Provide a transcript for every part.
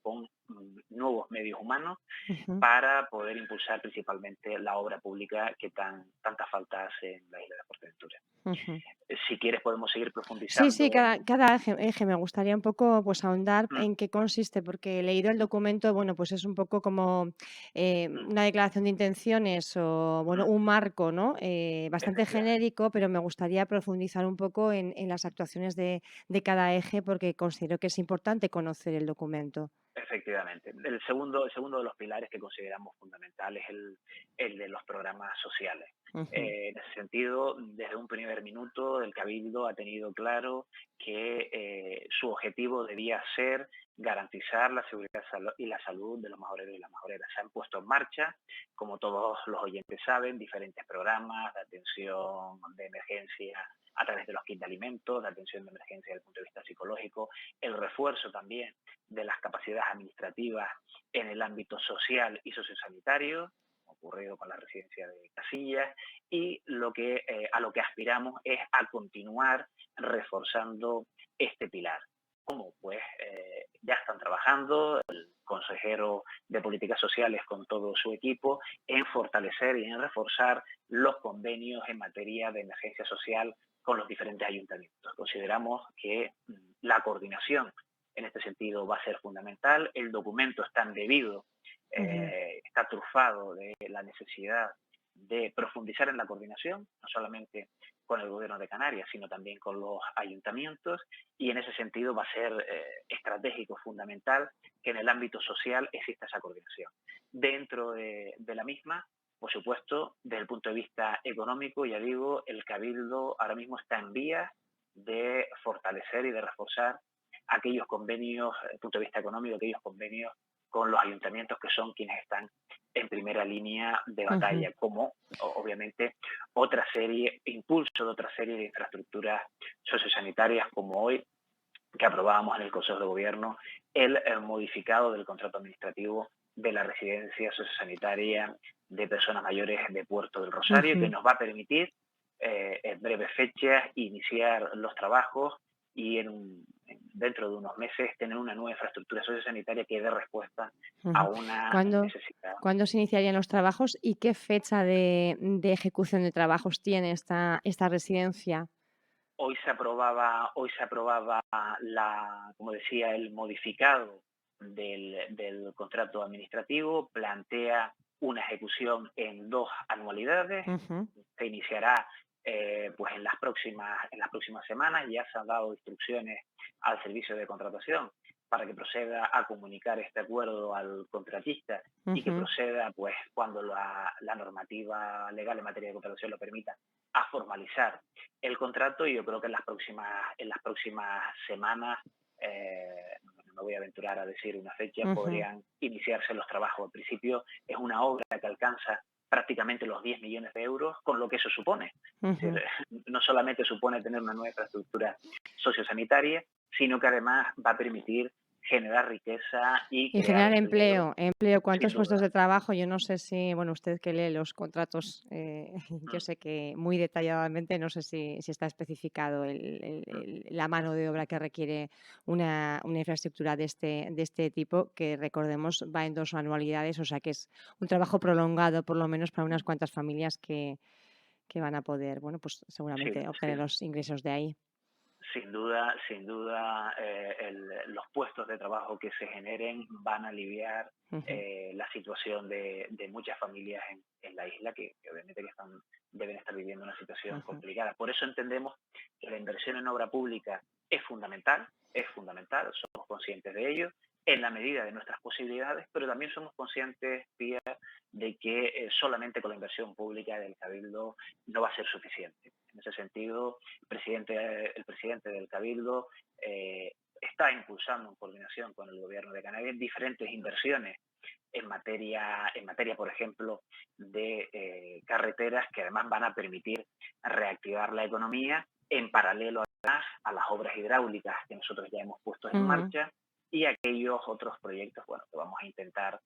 con nuevos medios humanos Ujú. para poder impulsar principalmente la obra pública que tanta falta hace en la isla de Fuerteventura. Ujú. Si quieres podemos seguir Sí, sí, profundizando en... cada eje me gustaría un poco, pues, ahondar Mm, en qué consiste, porque he leído el mm, documento, bueno, pues es un poco como, mm, una declaración de intenciones o, bueno, mm, un marco, ¿no? Bastante efectivamente. genérico, pero me gustaría profundizar un poco en las actuaciones de cada eje, porque considero que es importante conocer el documento. Efectivamente. El segundo de los pilares que consideramos fundamental es el de los programas sociales. Ujú. En ese sentido, desde un primer minuto, el Cabildo ha tenido claro que su objetivo debía ser garantizar la seguridad y la salud de los majoreros y las majoreras. Se han puesto en marcha, como todos los oyentes saben, diferentes programas de atención de emergencia a través de los kits de alimentos, de atención de emergencia desde el punto de vista psicológico, el refuerzo también de las capacidades administrativas en el ámbito social y sociosanitario, ocurrido con la residencia de Casillas, y a lo que aspiramos es a continuar reforzando este pilar. ¿Cómo? Pues ya están trabajando el consejero de Políticas Sociales con todo su equipo en fortalecer y en reforzar los convenios en materia de emergencia social con los diferentes ayuntamientos. Consideramos que la coordinación en este sentido va a ser fundamental. El documento está embebido, Ujú. está trufado de la necesidad de profundizar en la coordinación, no solamente con el gobierno de Canarias, sino también con los ayuntamientos, y en ese sentido va a ser estratégico, fundamental, que en el ámbito social exista esa coordinación. Dentro de la misma, por supuesto, desde el punto de vista económico, ya digo, el Cabildo ahora mismo está en vías de fortalecer y de reforzar aquellos convenios, desde el punto de vista económico, aquellos convenios con los ayuntamientos que son quienes están en primera línea de Ujú. batalla, como obviamente impulso de otra serie de infraestructuras sociosanitarias, como hoy que aprobábamos en el Consejo de Gobierno el modificado del contrato administrativo de la residencia sociosanitaria de personas mayores de Puerto del Rosario, que Ujú. nos va a permitir en breves fechas iniciar los trabajos y dentro de unos meses tener una nueva infraestructura sociosanitaria que dé respuesta a Ujú. una ¿Cuándo necesidad. cuándo se iniciarían los trabajos y qué fecha de ejecución de trabajos tiene esta residencia? Hoy se aprobaba como decía, el modificado del contrato administrativo, plantea una ejecución en 2 anualidades, Ujú. se iniciará pues en las próximas semanas. Ya se han dado instrucciones al servicio de contratación para que proceda a comunicar este acuerdo al contratista y que Ujú. proceda, pues cuando la normativa legal en materia de contratación lo permita, a formalizar el contrato. Y yo creo que en las próximas semanas, no me voy a aventurar a decir una fecha, Ujú. podrían iniciarse los trabajos. Al principio es una obra que alcanza prácticamente los 10 millones de euros, con lo que eso supone. Es Ujú. decir, no solamente supone tener una nueva infraestructura sociosanitaria, sino que además va a permitir generar riqueza y Y crear generar empleo, empleo, sin ¿cuántos puestos duda. de trabajo? Yo no sé si, bueno, usted que lee los contratos, yo Mm, sé que muy detalladamente, no sé si está especificado mm, la mano de obra que requiere una infraestructura de este tipo, que recordemos va en 2 anualidades, o sea que es un trabajo prolongado, por lo menos para unas mm. cuantas familias que van a poder, bueno, pues Sí, seguramente obtener sí. los ingresos de ahí. Sin duda, los puestos de trabajo que se generen van a aliviar Ujú, la situación de muchas familias en la isla que obviamente deben estar viviendo una situación ujú, complicada. Por eso entendemos que la inversión en obra pública es fundamental, somos conscientes de ello, en la medida de nuestras posibilidades, pero también somos conscientes, Pía, de que solamente con la inversión pública del Cabildo no va a ser suficiente. En ese sentido, el presidente del Cabildo está impulsando en coordinación con el gobierno de Canarias diferentes inversiones en materia, por ejemplo, de carreteras que además van a permitir reactivar la economía en paralelo además a las obras hidráulicas que nosotros ya hemos puesto en ujú, marcha y aquellos otros proyectos, bueno, que vamos a intentar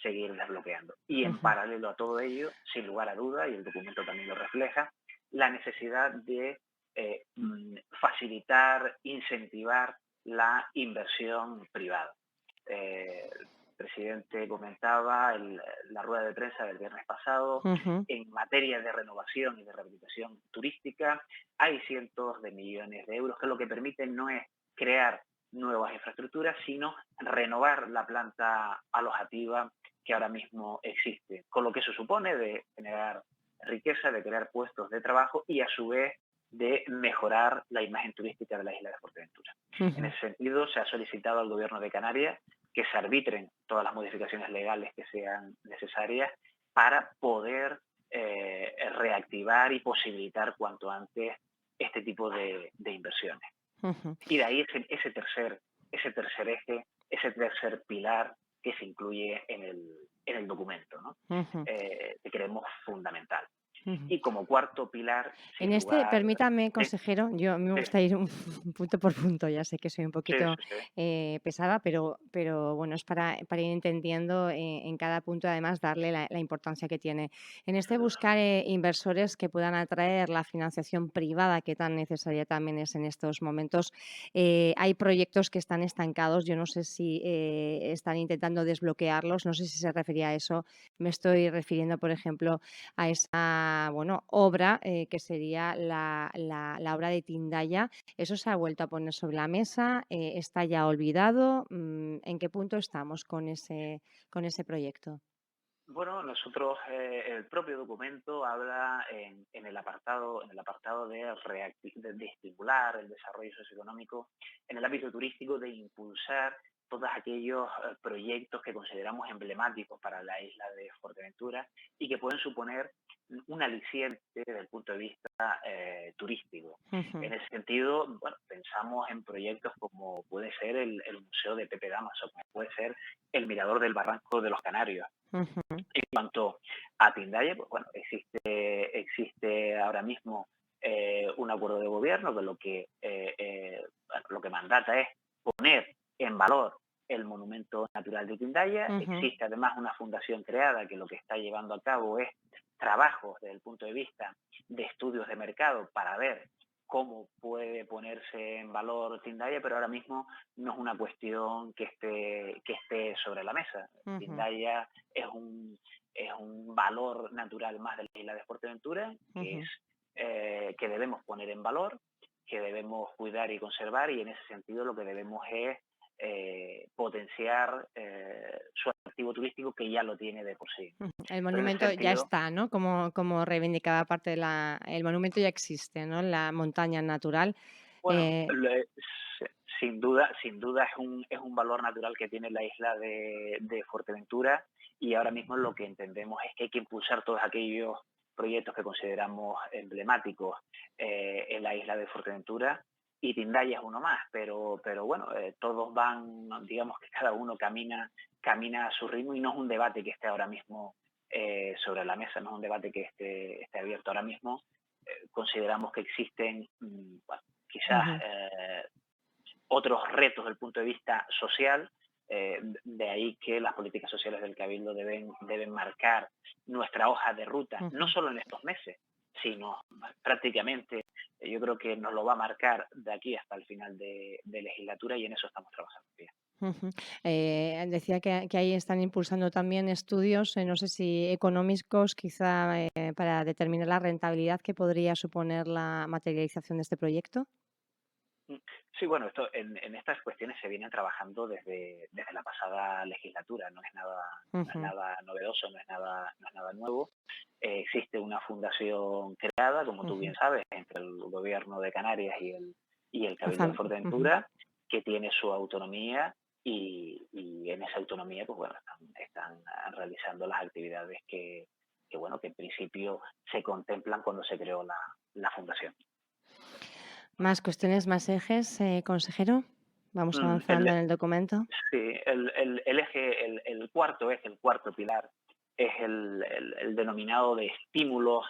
seguir desbloqueando. Y en ujú, paralelo a todo ello, sin lugar a duda, y el documento también lo refleja, la necesidad de facilitar, incentivar la inversión privada. presidente comentaba en la rueda de prensa del viernes pasado, Ujú, en materia de renovación y de rehabilitación turística hay cientos de millones de euros que lo que permiten no es crear nuevas infraestructuras, sino renovar la planta alojativa que ahora mismo existe, con lo que eso supone de generar riqueza, de crear puestos de trabajo y a su vez de mejorar la imagen turística de la isla de Fuerteventura. En ujú. ese sentido, se ha solicitado al Gobierno de Canarias que se arbitren todas las modificaciones legales que sean necesarias para poder reactivar y posibilitar cuanto antes este tipo de inversiones. Ujú, Y de ahí ese tercer eje, ese tercer pilar que se incluye en el documento, ¿no? ujú, Que creemos fundamental. ujú. Y como cuarto pilar, En sin este, lugar... permítame, Sí, consejero, yo me sí, gusta ir un punto por punto, ya sé que soy un sí, poquito sí, sí. pesada, pero bueno, es para ir entendiendo en cada punto, además, darle la importancia que tiene. En este buscar inversores que puedan atraer la financiación privada, que tan necesaria también es en estos momentos, hay proyectos que están estancados, yo no sé si están intentando desbloquearlos, no sé si se refería a eso, me estoy refiriendo, por ejemplo, a esa, bueno, obra, que sería la obra de Tindaya. ¿Eso se ha vuelto a poner sobre la mesa? ¿Está ya olvidado? ¿En qué punto estamos con ese proyecto? Bueno, nosotros, el propio documento habla en el apartado de estimular el desarrollo socioeconómico en el ámbito turístico, de impulsar todos aquellos proyectos que consideramos emblemáticos para la isla de Fuerteventura y que pueden suponer un aliciente desde el punto de vista turístico. Ujú, En ese sentido, bueno, pensamos en proyectos como puede ser el Museo de Pepe Damaso, como puede ser el Mirador del Barranco de los Canarios. ujú, En cuanto a Tindaya, pues bueno, existe ahora mismo un acuerdo de gobierno que bueno, lo que mandata es poner en valor el monumento natural de Tindaya. ujú, Existe además una fundación creada que lo que está llevando a cabo es trabajos desde el punto de vista de estudios de mercado para ver cómo puede ponerse en valor Tindaya, pero ahora mismo no es una cuestión que esté sobre la mesa. ujú, Tindaya es un valor natural más de la isla de Fuerteventura, ujú. que debemos poner en valor, que debemos cuidar y conservar, y en ese sentido lo que debemos es potenciar su atractivo turístico, que ya lo tiene de por sí. Ujú. El Entonces, en ese monumento ya sentido, está, ¿no? Como reivindicaba parte el monumento ya existe, ¿no? La montaña natural. bueno, Eh, sin duda es un valor natural que tiene la isla de Fuerteventura, y ahora mismo lo que entendemos es que hay que impulsar todos aquellos proyectos que consideramos emblemáticos en la isla de Fuerteventura, y Tindaya es uno más, pero bueno, todos van, digamos que cada uno camina a su ritmo, y no es un debate que esté ahora mismo sobre la mesa, no es un debate que esté abierto ahora mismo. Consideramos que existen bueno, quizás ujú, otros retos desde el punto de vista social, de ahí que las políticas sociales del Cabildo deben marcar nuestra hoja de ruta, no ujú. solo en estos meses, sino prácticamente, yo creo que nos lo va a marcar de aquí hasta el final de legislatura, y en eso estamos trabajando bien. Ujú. Decía que ahí están impulsando también estudios, no sé si económicos, quizá, para determinar la rentabilidad que podría suponer la materialización de este proyecto. Sí, bueno, en estas cuestiones se viene trabajando desde la pasada legislatura, no es Ujú, nada novedoso, no es nada nuevo. Existe una fundación creada, como tú ujú. bien sabes, entre el gobierno de Canarias y el Cabildo de Ujú, Fuerteventura, que tiene su autonomía, y en esa autonomía, pues bueno, están realizando las actividades bueno, que en principio se contemplan cuando se creó la fundación. ¿más cuestiones, más ejes, consejero? Vamos Mm, avanzando el, en el documento. Sí, el eje, el cuarto eje, el cuarto pilar, es el denominado de estímulos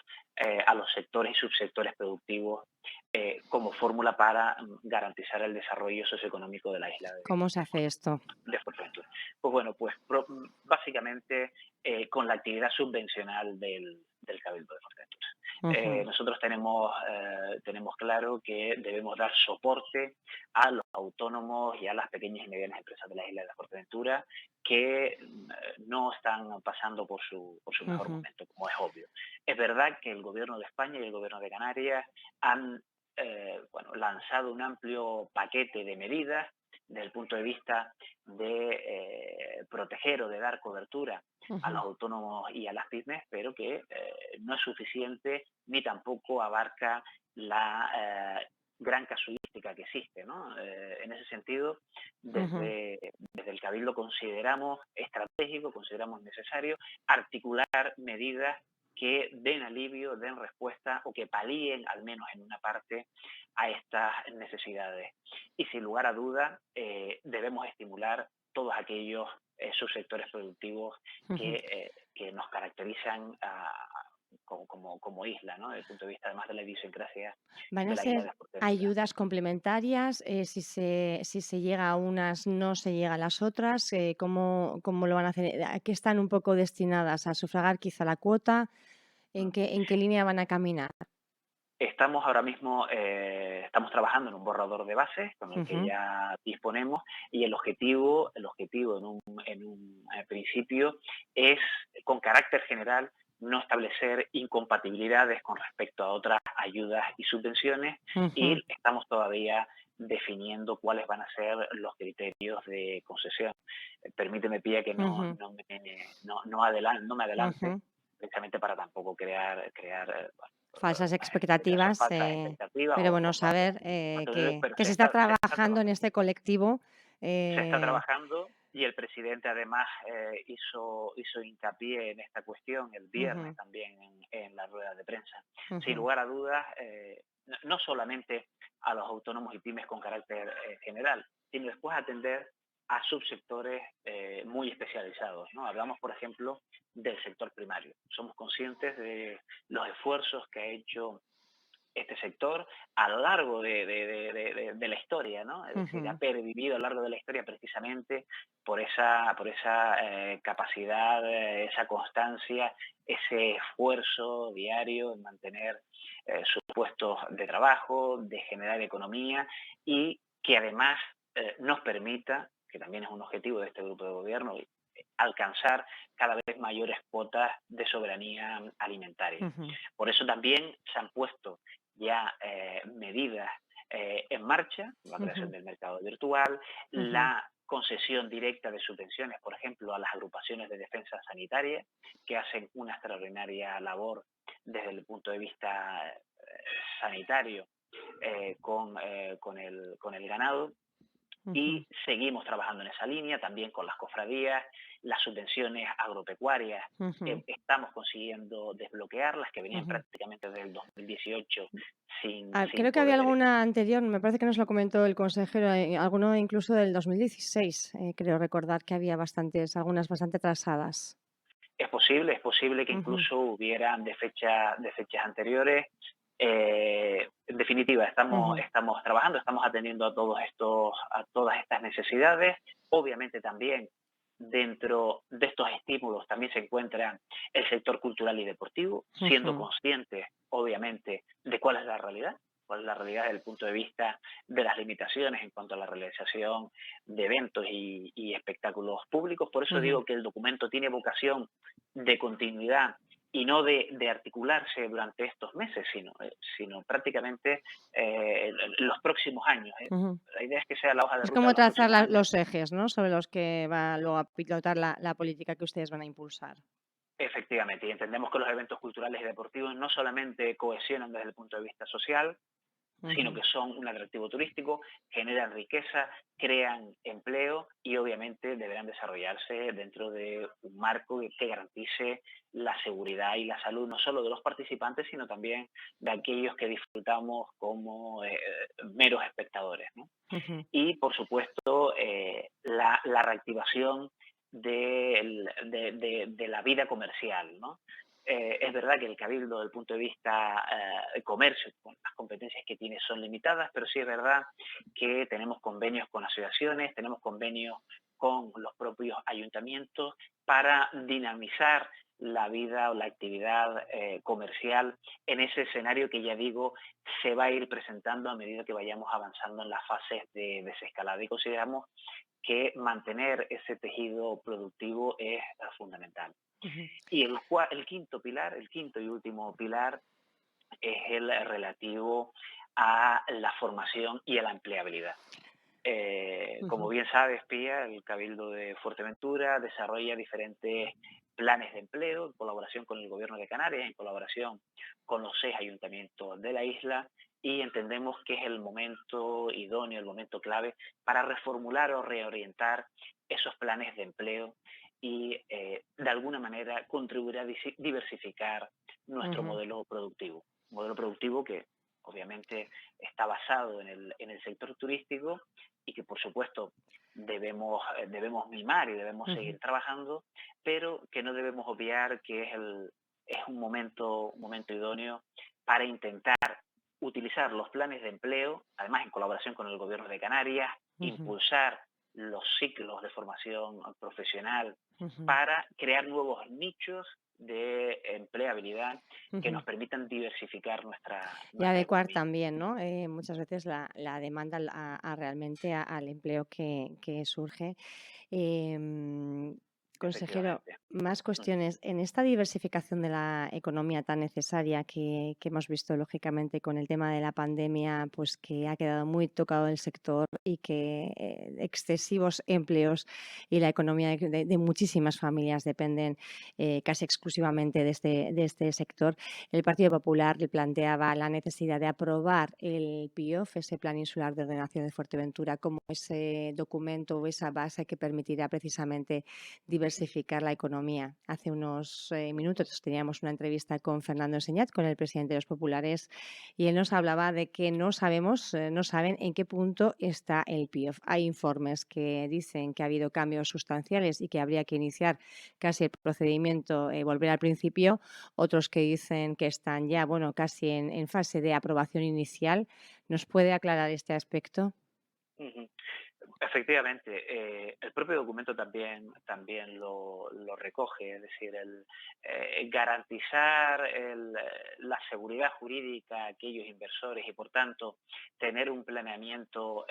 a los sectores y subsectores productivos como fórmula para garantizar el desarrollo socioeconómico de la isla ¿Cómo se hace esto? de Fuerteventura. Pues bueno, pues básicamente con la actividad subvencional del Cabildo de Fuerteventura. Ujú, Nosotros tenemos claro que debemos dar soporte a los autónomos y a las pequeñas y medianas empresas de la isla de Fuerteventura, que no están pasando por su mejor Ujú, momento, como es obvio. Es verdad que el Gobierno de España y el Gobierno de Canarias han bueno, lanzado un amplio paquete de medidas desde el punto de vista de proteger o de dar cobertura a los ujú, autónomos y a las pymes, pero que no es suficiente ni tampoco abarca la gran casuística que existe, ¿no? En ese sentido, ujú, desde el Cabildo consideramos estratégico, consideramos necesario articular medidas que den alivio, den respuesta o que palíen, al menos en una parte, a estas necesidades. Y sin lugar a dudas, debemos estimular todos aquellos subsectores productivos ujú. que nos caracterizan como isla, ¿no? Desde el punto de vista además de la idiosincrasia ¿Van de a la isla ser de Fuerteventura. ayudas complementarias? Si se llega a unas, no se llega a las otras. ¿Cómo lo van a hacer? ¿A qué están un poco destinadas? ¿A sufragar quizá la cuota? ¿En qué línea van a caminar? Estamos ahora mismo estamos trabajando en un borrador de bases con el que Ujú, ya disponemos y el objetivo en un principio es, con carácter general, no establecer incompatibilidades con respecto a otras ayudas y subvenciones y ujú, estamos todavía definiendo cuáles van a ser los criterios de concesión. Permíteme, Pía, que ujú, no me adelante, ujú. precisamente para tampoco crear Falsas esas expectativas, falsas expectativas pero bueno, o falsos saber antecedentes, pero que se está trabajando en este colectivo. se está eh, trabajando y el presidente además hizo hincapié en esta cuestión el viernes ujú, también en la rueda de prensa. Sin ujú, lugar a dudas, no solamente a los autónomos y pymes con carácter general, sino después atender a subsectores muy especializados, ¿no? Hablamos, por ejemplo, del sector primario. Somos conscientes de los esfuerzos que ha hecho este sector a lo largo de la historia, ¿no? Es decir, ha ujú, pervivido a lo largo de la historia precisamente por esa capacidad, esa constancia, ese esfuerzo diario en mantener sus puestos de trabajo, de generar economía y que además nos permita, que también es un objetivo de este grupo de gobierno, alcanzar cada vez mayores cuotas de soberanía alimentaria. ujú, Por eso también se han puesto ya medidas en marcha, la creación ujú, del mercado virtual, ujú. la concesión directa de subvenciones, por ejemplo, a las agrupaciones de defensa sanitaria, que hacen una extraordinaria labor desde el punto de vista sanitario con el ganado, Ujú, y seguimos trabajando en esa línea, también con las cofradías, las subvenciones agropecuarias, ujú, estamos consiguiendo desbloquearlas, que venían ujú. prácticamente desde el 2018 sin Creo que había poder. alguna anterior, me parece que nos lo comentó el consejero, alguno incluso del 2016, creo recordar que había bastantes, algunas bastante atrasadas. Es posible que Ujú, incluso hubieran de fechas anteriores. En definitiva, estamos, ujú, estamos trabajando, estamos atendiendo a todas estas necesidades. Obviamente también dentro de estos estímulos también se encuentra el sector cultural y deportivo, siendo ujú, conscientes, obviamente, de cuál es la realidad desde el punto de vista de las limitaciones en cuanto a la realización de eventos y espectáculos públicos. Por eso ujú. digo que el documento tiene vocación de continuidad y no de articularse durante estos meses, sino prácticamente los próximos años. Ujú. La idea es que sea la hoja de Es ruta de como los trazar próximos años. los ejes, ¿no? Sobre los que va luego a pilotar la política que ustedes van a impulsar. Efectivamente, y entendemos que los eventos culturales y deportivos no solamente cohesionan desde el punto de vista social, sino Ujú, que son un atractivo turístico, generan riqueza, crean empleo y obviamente deberán desarrollarse dentro de un marco que garantice la seguridad y la salud no solo de los participantes, sino también de aquellos que disfrutamos como meros espectadores, ¿no? ujú, Y, por supuesto, la reactivación de la vida comercial, ¿no? Es verdad que el Cabildo, desde el punto de vista de comercio, con las competencias que tiene son limitadas, pero sí es verdad que tenemos convenios con asociaciones, tenemos convenios con los propios ayuntamientos para dinamizar la vida o la actividad comercial en ese escenario que ya digo se va a ir presentando a medida que vayamos avanzando en las fases de desescalada y consideramos que mantener ese tejido productivo es fundamental. Ujú, Y el quinto pilar, el quinto y último pilar, es el relativo a la formación y a la empleabilidad. Como ujú, bien sabes, Pía, el Cabildo de Fuerteventura desarrolla diferentes planes de empleo en colaboración con el Gobierno de Canarias, en colaboración con los 6 ayuntamientos de la isla, y entendemos que es el momento idóneo, el momento clave para reformular o reorientar esos planes de empleo y de alguna manera contribuir a diversificar nuestro ujú, modelo productivo que obviamente está basado en el sector turístico y que por supuesto debemos mimar y debemos ujú, seguir trabajando, pero que no debemos obviar que es un momento idóneo para intentar utilizar los planes de empleo, además en colaboración con el Gobierno de Canarias, ujú, impulsar los ciclos de formación profesional ujú, para crear nuevos nichos de empleabilidad que ujú. nos permitan diversificar Y nuestra adecuar economía. también, ¿no? Muchas veces la demanda realmente al empleo que surge. Em, Consejero, Efectivamente. más Mm, cuestiones. En esta diversificación de la economía tan necesaria que hemos visto, lógicamente, con el tema de la pandemia, pues que ha quedado muy tocado el sector y que excesivos empleos y la economía de muchísimas familias dependen casi exclusivamente de este sector. El Partido Popular le planteaba la necesidad de aprobar el PIOF, ese Plan Insular de Ordenación de Fuerteventura, como ese documento o esa base que permitirá precisamente diversificar la economía. Hace unos minutos teníamos una entrevista con Fernando Enseñat, con el presidente de los populares, y él nos hablaba de que no sabemos, no saben en qué punto está el PIOF. Hay informes que dicen que ha habido cambios sustanciales y que habría que iniciar casi el procedimiento, volver al principio, otros que dicen que están ya, bueno, casi en fase de aprobación inicial. ¿Nos puede aclarar este aspecto? ujú. Efectivamente, el propio documento también lo recoge, es decir, garantizar la seguridad jurídica a aquellos inversores y, por tanto, tener un planeamiento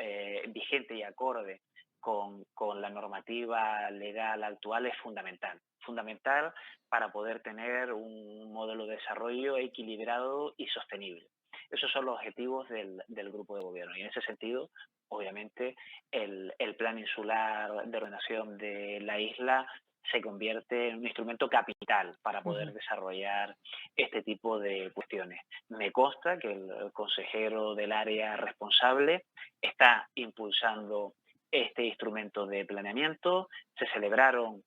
vigente y acorde con la normativa legal actual es fundamental. Fundamental para poder tener un modelo de desarrollo equilibrado y sostenible. Esos son los objetivos del grupo de gobierno y en ese sentido, obviamente, el plan insular de ordenación de la isla se convierte en un instrumento capital para poder Ujú, desarrollar este tipo de cuestiones. Me consta que el consejero del área responsable está impulsando este instrumento de planeamiento. Se celebraron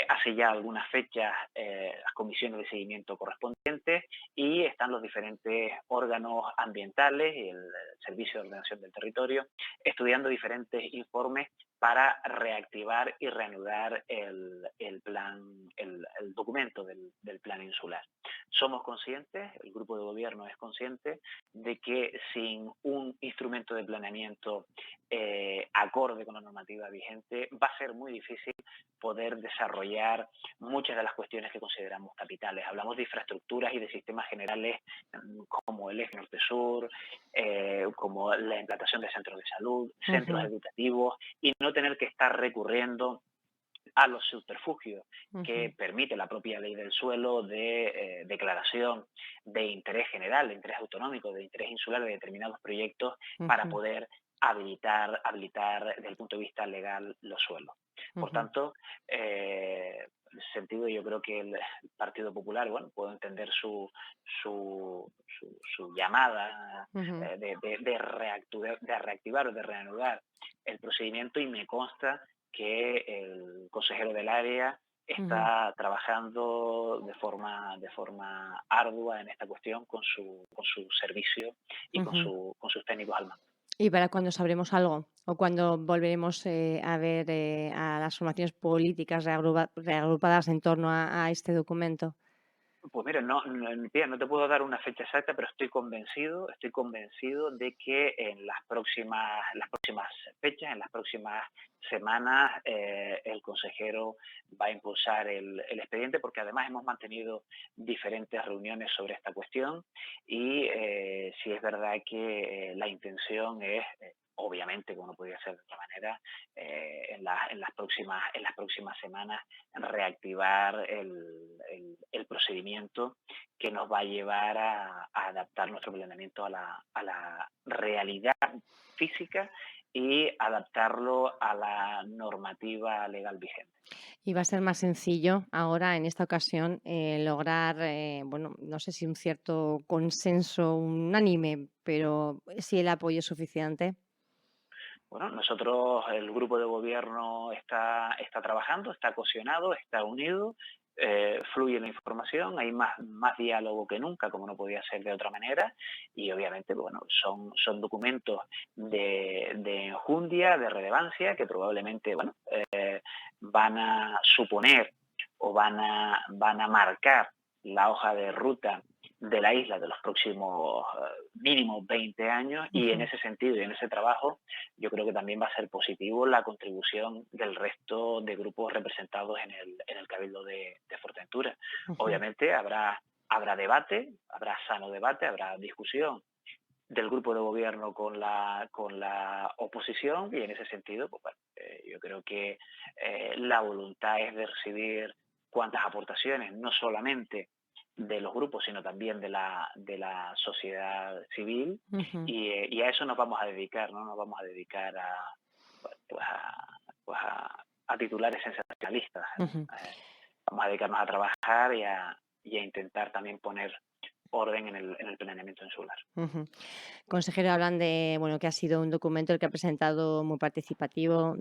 hace ya algunas fechas las comisiones de seguimiento correspondientes y están los diferentes órganos ambientales y el Servicio de Ordenación del Territorio estudiando diferentes informes para reactivar y reanudar el documento del plan insular. Somos conscientes, el grupo de gobierno es consciente, de que sin un instrumento de planeamiento acorde con la normativa vigente va a ser muy difícil poder desarrollar muchas de las cuestiones que consideramos capitales. Hablamos de infraestructuras y de sistemas generales como el eje norte-sur, como la implantación de centros de salud, centros ujú, educativos, y no tener que estar recurriendo a los subterfugios ujú, que permite la propia ley del suelo de declaración de interés general, de interés autonómico, de interés insular de determinados proyectos para ujú, poder habilitar desde el punto de vista legal los suelos. Por ujú, tanto, en ese sentido yo creo que el Partido Popular, bueno, puedo entender su llamada ujú, de reactivar o de reanudar el procedimiento y me consta que el consejero del área ujú. está trabajando de forma ardua en esta cuestión con su servicio y Ujú. con sus técnicos al mando. ¿Y para cuándo sabremos algo? ¿O cuándo volveremos a ver a las formaciones políticas reagrupadas en torno a este documento? Pues mira, Pía, no te puedo dar una fecha exacta, pero estoy convencido de que en las próximas fechas, en las próximas semanas, el consejero va a impulsar el expediente, porque además hemos mantenido diferentes reuniones sobre esta cuestión y sí es verdad que la intención es obviamente, como no podía ser de otra manera, en las próximas semanas reactivar el procedimiento que nos va a llevar a adaptar nuestro planeamiento a la realidad física y adaptarlo a la normativa legal vigente. Y va a ser más sencillo ahora, en esta ocasión, lograr, bueno, no sé si un cierto consenso unánime, pero sí el apoyo suficiente. Bueno, nosotros, el grupo de gobierno está trabajando, está cohesionado, está unido, fluye la información, hay más diálogo que nunca, como no podía ser de otra manera, y obviamente, bueno, son documentos de enjundia, de relevancia, que probablemente, bueno, van a suponer o van a marcar la hoja de ruta de la isla de los próximos mínimo 20 años, y en Ujú, ese sentido y en ese trabajo yo creo que también va a ser positivo la contribución del resto de grupos representados en el Cabildo de Fuerteventura. ujú. Obviamente habrá debate, habrá sano debate, habrá discusión del grupo de gobierno con la oposición, y en ese sentido, pues bueno, yo creo que la voluntad es de recibir cuantas aportaciones, no solamente de los grupos, sino también de la sociedad civil, Ujú, y a eso nos vamos a dedicar, no nos vamos a dedicar a titulares sensacionalistas. ujú. Vamos a dedicarnos a trabajar y a intentar también poner orden en el planeamiento insular. Ujú. Consejero, hablan de, bueno, que ha sido un documento el que ha presentado muy participativo,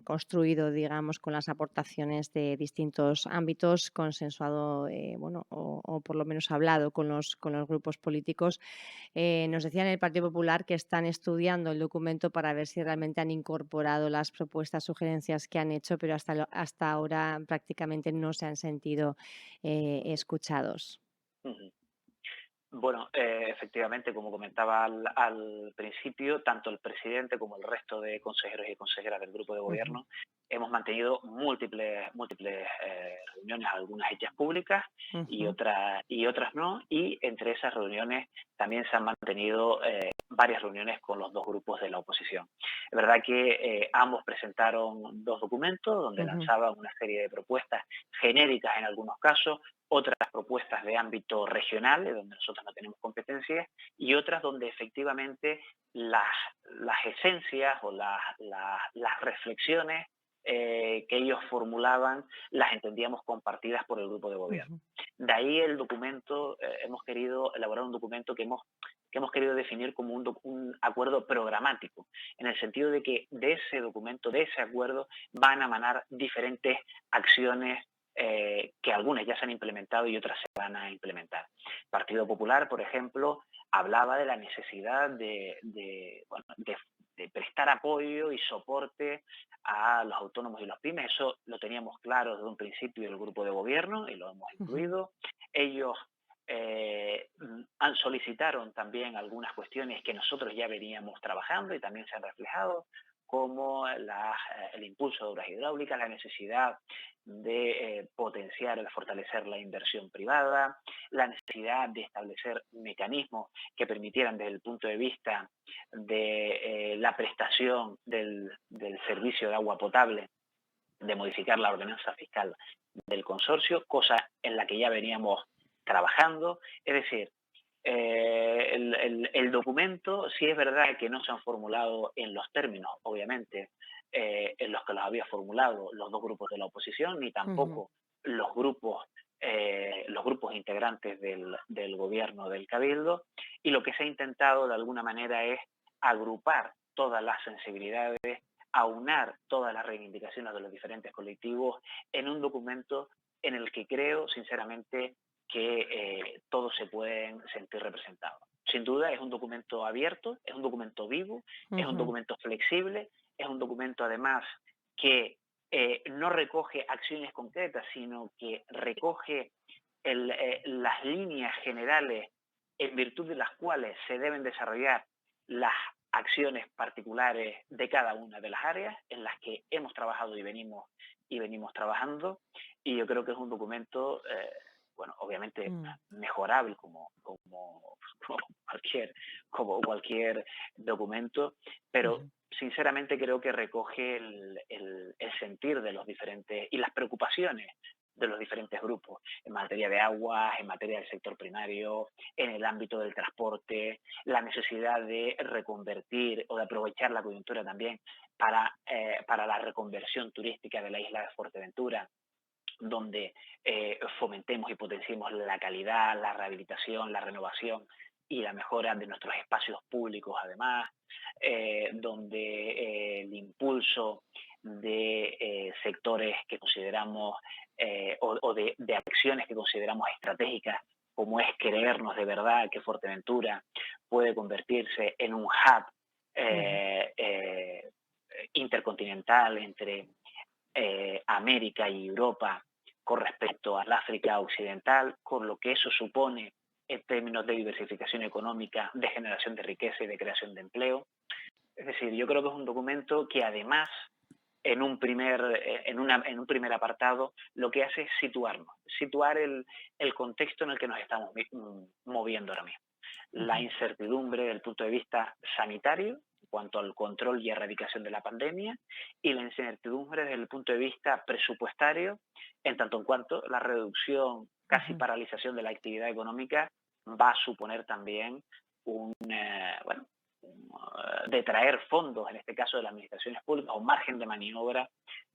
construido, digamos, con las aportaciones de distintos ámbitos, consensuado, bueno, o por lo menos hablado con los grupos políticos. Nos decían en el Partido Popular que están estudiando el documento para ver si realmente han incorporado las propuestas, sugerencias que han hecho, pero hasta ahora prácticamente no se han sentido escuchados. Ujú. Bueno, efectivamente, como comentaba al principio, tanto el presidente como el resto de consejeros y consejeras del grupo de Ujú, gobierno hemos mantenido múltiples reuniones, algunas hechas públicas y ujú, otras no, y entre esas reuniones también se han mantenido varias reuniones con los dos grupos de la oposición. Es verdad que ambos presentaron dos documentos donde ujú, lanzaban una serie de propuestas genéricas en algunos casos, otras propuestas de ámbito regional, donde nosotros no tenemos competencias, y otras donde efectivamente las esencias o las reflexiones que ellos formulaban las entendíamos compartidas por el grupo de gobierno. ujú, De ahí el documento, hemos querido elaborar un documento que hemos querido definir como un acuerdo programático, en el sentido de que de ese documento, de ese acuerdo, van a emanar diferentes acciones que algunas ya se han implementado y otras se van a implementar. El Partido Popular, por ejemplo, hablaba de la necesidad de prestar apoyo y soporte a los autónomos y los pymes. Eso lo teníamos claro desde un principio del grupo de gobierno y lo hemos ujú, incluido. Ellos solicitaron también algunas cuestiones que nosotros ya veníamos trabajando y también se han reflejado, como el impulso de obras hidráulicas, la necesidad de potenciar y fortalecer la inversión privada, la necesidad de establecer mecanismos que permitieran desde el punto de vista de la prestación del servicio de agua potable, de modificar la ordenanza fiscal del consorcio, cosa en la que ya veníamos trabajando. Es decir, el documento, sí es verdad que no se han formulado en los términos, obviamente, en los que los había formulado los dos grupos de la oposición, ni ujú, tampoco los grupos integrantes del gobierno del Cabildo, y lo que se ha intentado de alguna manera es agrupar todas las sensibilidades, aunar todas las reivindicaciones de los diferentes colectivos en un documento en el que creo, sinceramente, que todos se pueden sentir representados. Sin duda es un documento abierto, es un documento vivo, es un ujú, documento flexible, es un documento además que no recoge acciones concretas, sino que recoge las líneas generales en virtud de las cuales se deben desarrollar las acciones particulares de cada una de las áreas en las que hemos trabajado y venimos trabajando, y yo creo que es un documento, bueno, obviamente mm. mejorable como como cualquier documento, pero Ujú, sinceramente creo que recoge el sentir de los diferentes y las preocupaciones de los diferentes grupos en materia de aguas, en materia del sector primario, en el ámbito del transporte, la necesidad de reconvertir o de aprovechar la coyuntura también para la reconversión turística de la isla de Fuerteventura, donde fomentemos y potenciemos la calidad, la rehabilitación, la renovación y la mejora de nuestros espacios públicos, además, donde el impulso de sectores que consideramos o de acciones que consideramos estratégicas, como es creernos de verdad que Fuerteventura puede convertirse en un hub ujú, eh, eh, intercontinental entre América y Europa con respecto al África Occidental, con lo que eso supone en términos de diversificación económica, de generación de riqueza y de creación de empleo. Es decir, yo creo que es un documento que además en un primer apartado lo que hace es situar el contexto en el que nos estamos moviendo ahora mismo. La ujú, incertidumbre desde el punto de vista sanitario en cuanto al control y erradicación de la pandemia y la incertidumbre desde el punto de vista presupuestario en tanto en cuanto la reducción, casi ujú, paralización de la actividad económica va a suponer también bueno, de traer fondos, en este caso de las administraciones públicas, o margen de maniobra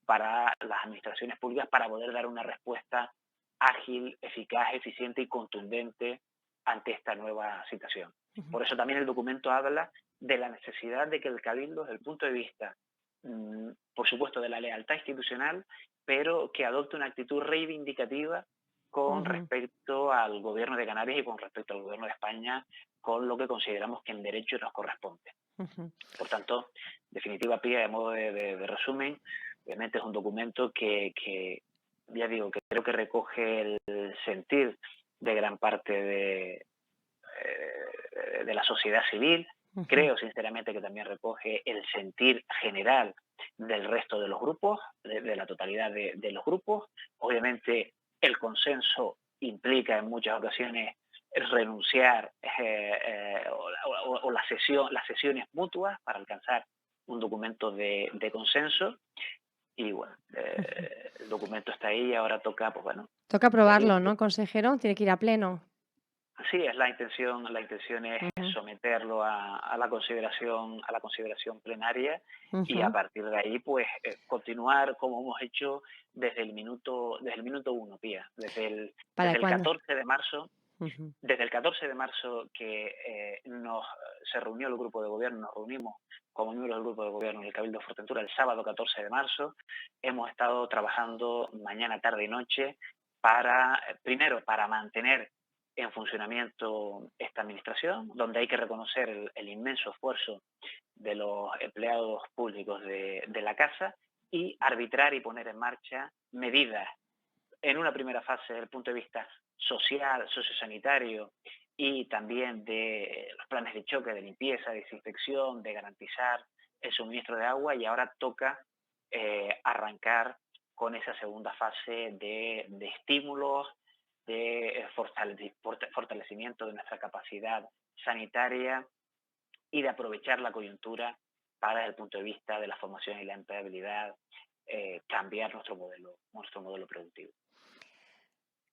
para las administraciones públicas para poder dar una respuesta ágil, eficaz, eficiente y contundente ante esta nueva situación. ujú. Por eso también el documento habla de la necesidad de que el Cabildo, desde el punto de vista, por supuesto, de la lealtad institucional, pero que adopte una actitud reivindicativa con Ujú, respecto al gobierno de Canarias y con respecto al gobierno de España, con lo que consideramos que en derecho nos corresponde. ujú. Por tanto, definitiva, Pía, de modo de resumen, obviamente es un documento ya digo, que creo que recoge el sentir de gran parte de la sociedad civil. Ujú, Creo sinceramente que también recoge el sentir general del resto de los grupos, de la totalidad de los grupos. Obviamente el consenso implica en muchas ocasiones renunciar o las sesiones mutuas para alcanzar un documento de consenso. Y bueno, ujú. el documento está ahí y ahora toca, pues bueno, Toca ya digo, aprobarlo, ¿no, consejero? Tiene que ir a pleno. sí, es la intención es Ujú, someterlo a la consideración plenaria y a ujú. partir de ahí, pues, continuar como hemos hecho desde el minuto uno, Pía, ¿Para desde el cuándo? 14 de marzo, Ujú, desde el 14 de marzo que se reunió el grupo de gobierno, nos reunimos como miembros del grupo de gobierno en el Cabildo de Fuerteventura el sábado 14 de marzo, hemos estado trabajando mañana, tarde y noche primero, para mantener en funcionamiento esta administración, donde hay que reconocer el inmenso esfuerzo de los empleados públicos de la Casa y arbitrar y poner en marcha medidas en una primera fase desde el punto de vista social, sociosanitario y también de los planes de choque, de limpieza, de desinfección, de garantizar el suministro de agua y ahora toca arrancar con esa segunda fase de estímulos, de fortalecimiento de nuestra capacidad sanitaria y de aprovechar la coyuntura para, desde el punto de vista de la formación y la empleabilidad, cambiar nuestro modelo productivo.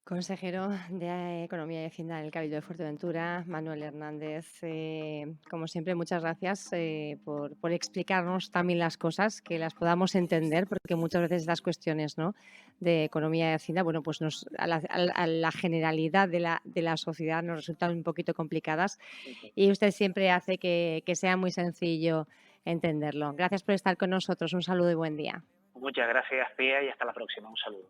consejero de Economía y Hacienda del Cabildo de Fuerteventura, Manuel Hernández. Como siempre, muchas gracias por explicarnos también las cosas, que las podamos entender, porque muchas veces estas cuestiones, ¿no?, de economía y hacienda, bueno, pues a la generalidad de la sociedad nos resultan un poquito complicadas y usted siempre hace que sea muy sencillo entenderlo. Gracias por estar con nosotros. Un saludo y buen día. Muchas gracias, Pia, y hasta la próxima. Un saludo.